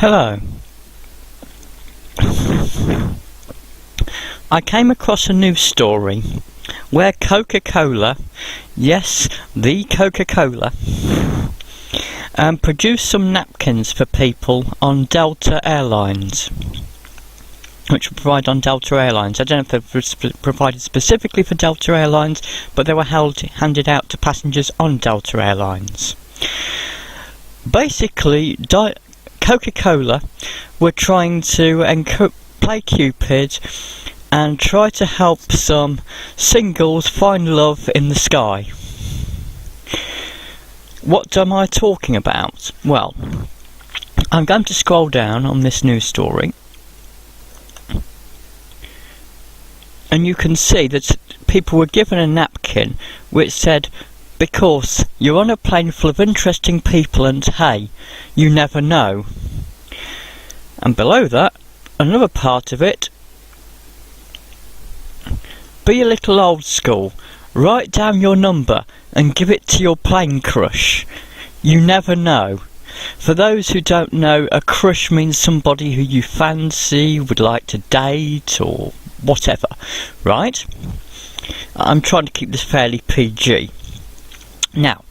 Hello. I came across a news story where Coca-Cola, yes, the Coca-Cola, produced some napkins for people on Delta Airlines, which were provided on Delta Airlines. I don't know if they were provided specifically for Delta Airlines, but they were handed out to passengers on Delta Airlines. Basically, Coca-Cola were trying to play Cupid and try to help some singles find love in the sky. What am I talking about? Well, I'm going to scroll down on this news story, and you can see that people were given a napkin which said, "Because you're on a plane full of interesting people and hey, you never know." And below that, another part of it, "Be a little old school. Write down your number and give it to your plane crush. You never know." For those who don't know, a crush means somebody who you fancy, would like to date, or whatever, right? I'm trying to keep this fairly PG. Now,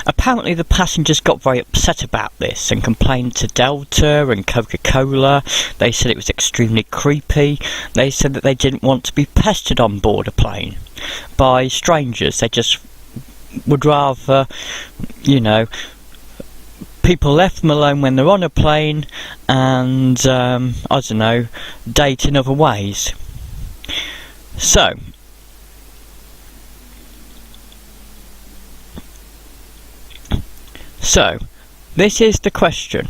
apparently the passengers got very upset about this and complained to Delta and Coca-Cola. They said it was extremely creepy. They said that they didn't want to be pestered on board a plane by strangers. They just would rather, people left them alone when they're on a plane and, date in other ways. So, this is the question.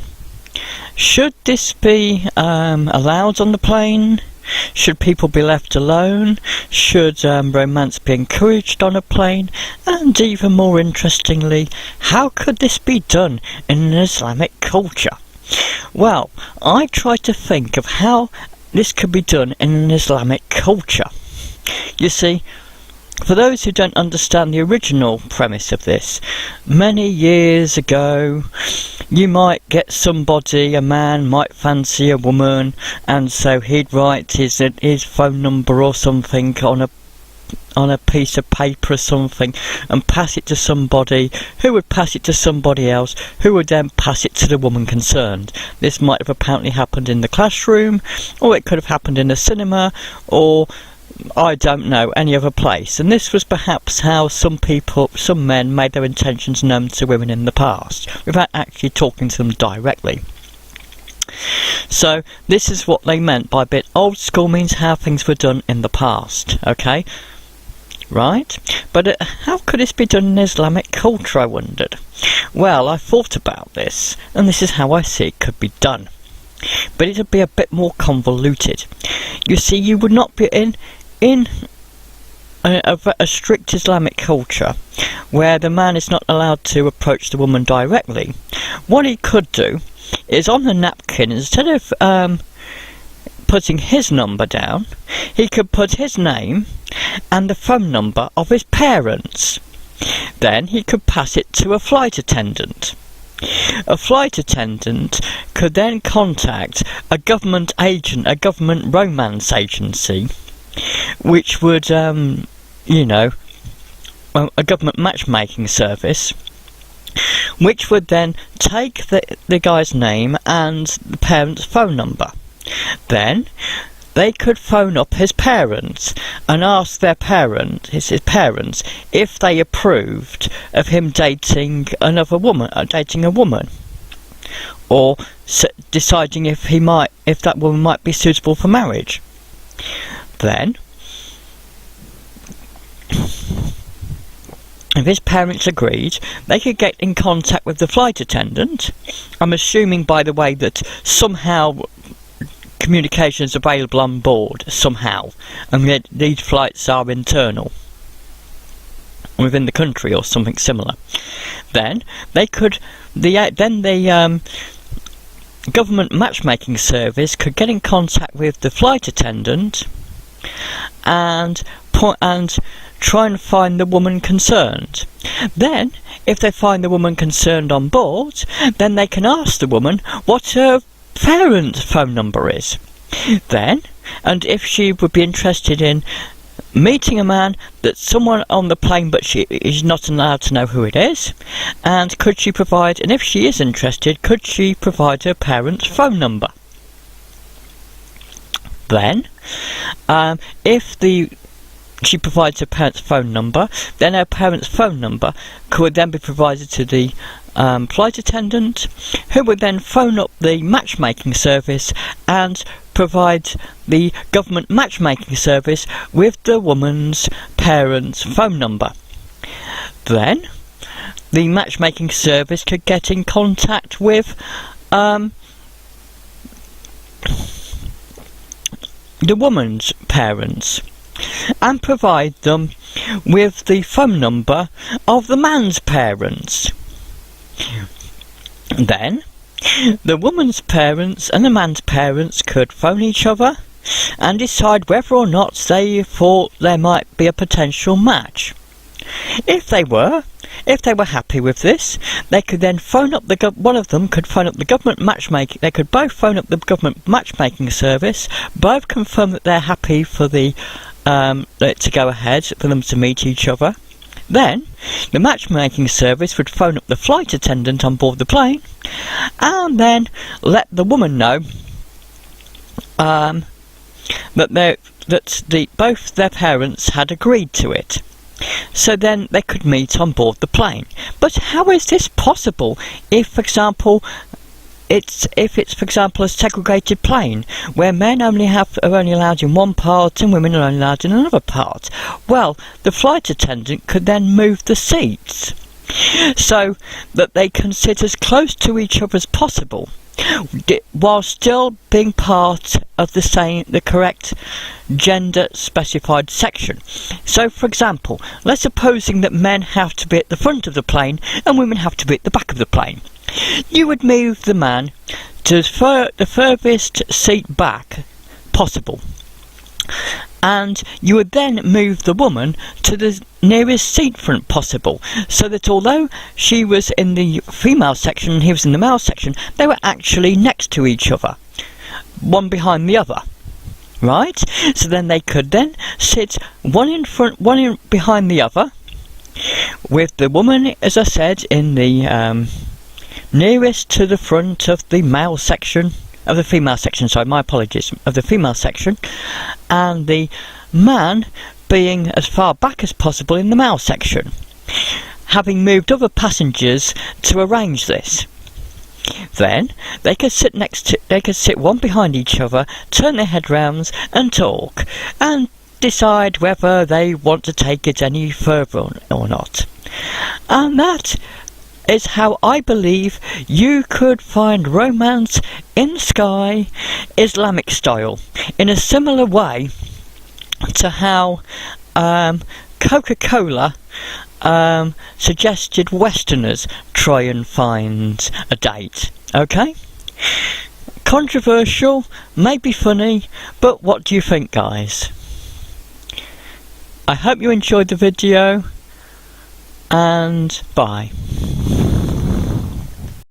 Should this be allowed on the plane? Should people be left alone? Should romance be encouraged on a plane? And even more interestingly, how could this be done in an Islamic culture? Well, I tried to think of how this could be done in an Islamic culture. You see, for those who don't understand the original premise of this, many years ago, you might get somebody, a man might fancy a woman, and so he'd write his phone number or something on a piece of paper or something and pass it to somebody who would pass it to somebody else who would then pass it to the woman concerned. This might have apparently happened in the classroom, or it could have happened in a cinema, or I don't know, any other place. And this was perhaps how some men made their intentions known to women in the past, without actually talking to them directly. So, this is what they meant by a bit old school means how things were done in the past, okay? Right? But how could this be done in Islamic culture, I wondered? Well, I thought about this, and this is how I see it could be done. But it would be a bit more convoluted. You see, you would not be in a strict Islamic culture where the man is not allowed to approach the woman directly. What he could do is on the napkin, instead of putting his number down, he could put his name and the phone number of his parents. Then he could pass it to a flight attendant. A flight attendant could then contact a government agent, a government romance agency, which would, a government matchmaking service, which would then take the guy's name and the parent's phone number. Then they could phone up his parents and ask his parents if they approved of him dating another woman, dating a woman, or deciding if that woman might be suitable for marriage. Then, if his parents agreed, they could get in contact with the flight attendant. I'm assuming, by the way, that somehow communication is available on board, somehow, and that these flights are internal, within the country or something similar. Then the government matchmaking service could get in contact with the flight attendant and try and find the woman concerned. Then, if they find the woman concerned on board, then they can ask the woman what her parent's phone number is. Then, and if she would be interested in meeting a man, that's someone on the plane but she is not allowed to know who it is, and could she provide, and if she is interested, could she provide her parent's phone number? Then, if she provides her parent's phone number, then her parent's phone number could then be provided to the flight attendant, who would then phone up the matchmaking service and provide the government matchmaking service with the woman's parents' phone number. Then the matchmaking service could get in contact with the woman's parents and provide them with the phone number of the man's parents. Then the woman's parents and the man's parents could phone each other and decide whether or not they thought there might be a potential match. If they were happy with this, they could then phone up one of them could phone up the government matchmaking. They could both phone up the government matchmaking service, both confirm that they're happy for the to go ahead, for them to meet each other. Then the matchmaking service would phone up the flight attendant on board the plane and then let the woman know that both their parents had agreed to it. So then they could meet on board the plane. But how is this possible if, for example, it's for example a segregated plane where men are only allowed in one part and women are only allowed in another part? Well, the flight attendant could then move the seats so that they can sit as close to each other as possible, while still being part of the correct gender specified section. So, for example, let's supposing that men have to be at the front of the plane and women have to be at the back of the plane. You would move the man to the furthest seat back possible, and you would then move the woman to the nearest seat front possible, so that although she was in the female section and he was in the male section, they were actually next to each other, one behind the other. Right? So then they could then sit one in front, one in behind the other, with the woman, as I said, in the nearest to the front of the male section, of the female section, sorry, my apologies, of the female section, and the man being as far back as possible in the male section, having moved other passengers to arrange this. Then they could sit one behind each other, turn their head rounds and talk, and decide whether they want to take it any further or not. And that is how I believe you could find romance in the sky, Islamic style, in a similar way to how Coca-Cola suggested Westerners try and find a date. Okay? Controversial, maybe funny, but what do you think, guys? I hope you enjoyed the video, and bye.